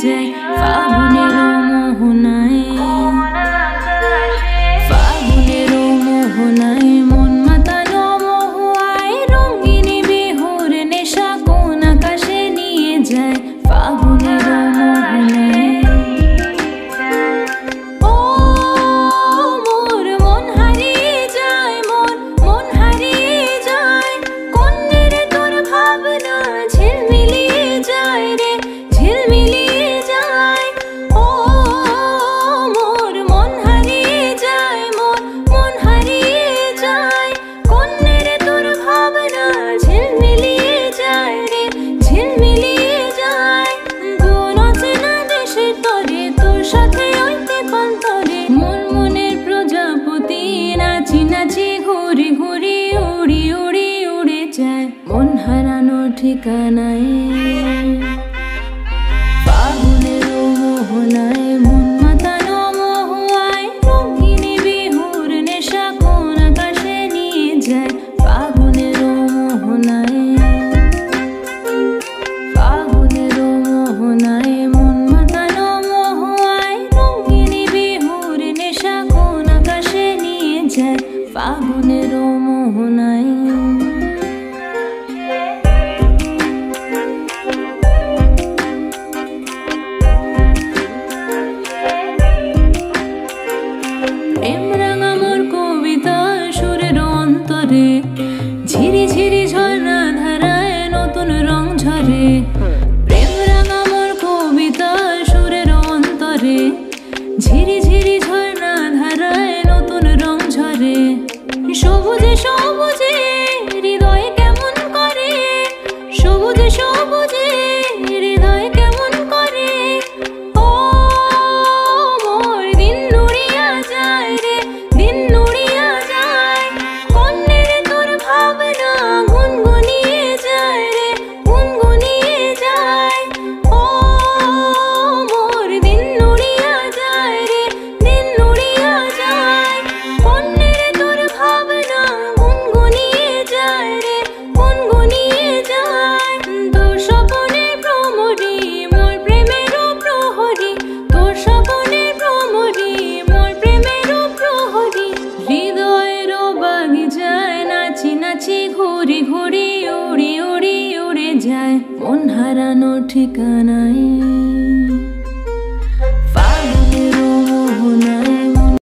যায় ফাগুনের মোহনায়, ফাগুনের মোহনায় মন মাতানো মহুয়ায় রঙিনী বিহুর নেশা কোন আকাশে নিয়ে যায় ফাগুনের মোহনায়। ঘুরি ঘুরি উড়ি উড়ি উড়ে যায় মন হারানো ঠিকানায়, ফাগুনের মোহনায় মন মাতানো মহুয়ায় রঙিনী বিহুর নেশা কোন আকাশে নিয়ে যায় ফাগুনের মোহনায়, ফাগুনের মোহনায় মন মাতানো মহুয়ায় রঙিনী বিহুর নেশা কোন আকাশে নিয়ে যায় ফাগুনের মোহনায়। প্রেম রাঙা মোর কবিতা সুরের অন্তরে ঝিরি ঝিরি ঝর্ণা ধারায় নতুন রং ঝরে, প্রেম রাঙা মোর কবিতা সুরের অন্তরে ঝিরি ঝিরি ঝর্ণা ধারায় নতুন রং ঝরে, সবুজে সবুজে হৃদয় কেমন করে, সবুজে সবুজে হৃদয় কেমন করে, ও মোর দিন নুড়িয়া যায় রে দিন নুড়িয়া যায়, কন্যের তোর ভাবনা গুনগুনিয়ে যায় রে গুনগুনিয়ে যায়, ও মোর দিন নুড়িয়া যায় রে দিন নুড়িয়া যায়, কন্যের তোর ভাবনা গুনগুনিয়ে যায় রে গুনগুনিয়ে যায়, তোর স্বপনের ভ্রমরি মোর প্রেমেরও প্রহরী, তোর স্বপনের ভ্রমরি মোর প্রেমেরও প্রহরী, হৃদয়েরও বাগিচায় নাচি নাচি ঘুরি ঘুরি উড়ি উড়ি উড়ে যায় মন হারানো ঠিকানায়।